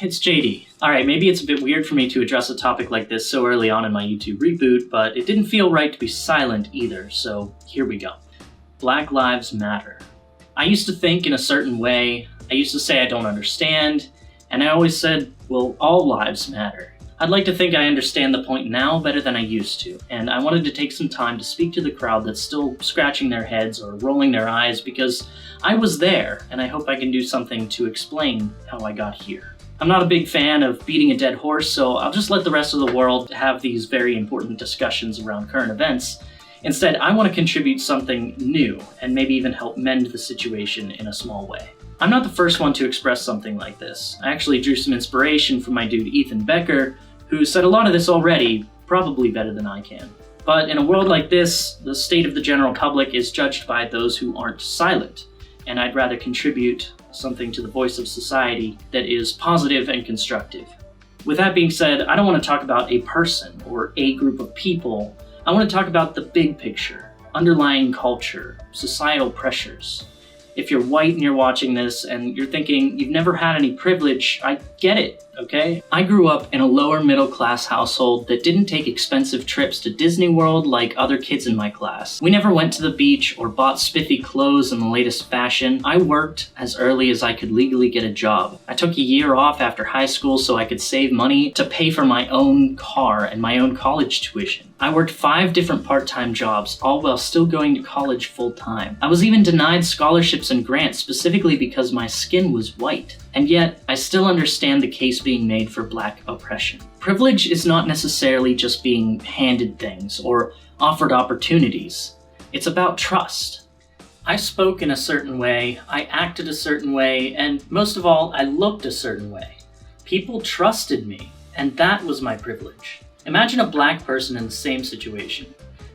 it's JD. Alright, maybe it's a bit weird for me to address a topic like this so early on in my YouTube reboot, but it didn't feel right to be silent either, so here we go. Black Lives Matter. I used to think in a certain way, I used to say I don't understand, and I always said, well, all lives matter. I'd like to think I understand the point now better than I used to, and I wanted to take some time to speak to the crowd that's still scratching their heads or rolling their eyes because I was there, and I hope I can do something to explain how I got here. I'm not a big fan of beating a dead horse, so I'll just let the rest of the world have these very important discussions around current events. Instead, I want to contribute something new, and maybe even help mend the situation in a small way. I'm not the first one to express something like this. I actually drew some inspiration from my dude Becker, who said a lot of this already, probably better than I can. But in a world like this, the state of the general public is judged by those who aren't silent, and I'd rather contribute something to the voice of society that is positive and constructive. With that being said, I don't want to talk about a person or a group of people. I want to talk about the big picture, underlying culture, societal pressures. If you're white and you're watching this and you're thinking you've never had any privilege, I get it, okay? I grew up in a lower middle class household that didn't take expensive trips to Disney World like other kids in my class. We never went to the beach or bought spiffy clothes in the latest fashion. I worked as early as I could legally get a job. I took a year off after high school so I could save money to pay for my own car and my own college tuition. I worked 5 different part-time jobs, all while still going to college full-time. I was even denied scholarships and grants specifically because my skin was white. And yet, I still understand the case being made for Black oppression. Privilege is not necessarily just being handed things or offered opportunities. It's about trust. I spoke in a certain way, I acted a certain way, and most of all, I looked a certain way. People trusted me, and that was my privilege. Imagine a Black person in the same situation.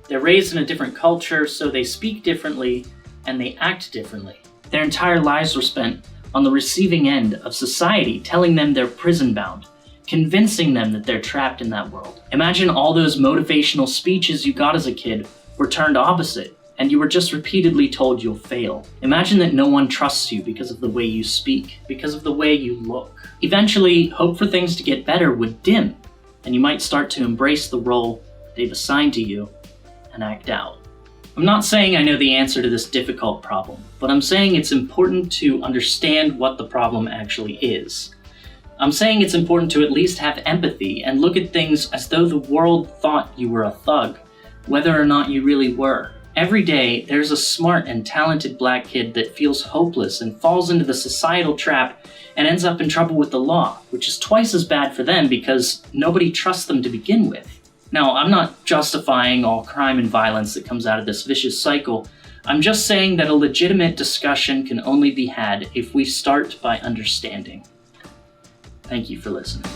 They're raised in a different culture, so they speak differently and they act differently. Their entire lives were spent on the receiving end of society telling them they're prison-bound, convincing them that they're trapped in that world. Imagine all those motivational speeches you got as a kid were turned opposite, and you were just repeatedly told you'll fail. Imagine that no one trusts you because of the way you speak, because of the way you look. Eventually, hope for things to get better would dim, and you might start to embrace the role they've assigned to you and act out. I'm not saying I know the answer to this difficult problem, but I'm saying it's important to understand what the problem actually is. I'm saying it's important to at least have empathy and look at things as though the world thought you were a thug, whether or not you really were. Every day, there's a smart and talented Black kid that feels hopeless and falls into the societal trap and ends up in trouble with the law, which is twice as bad for them because nobody trusts them to begin with. Now, I'm not justifying all crime and violence that comes out of this vicious cycle. I'm just saying that a legitimate discussion can only be had if we start by understanding. Thank you for listening.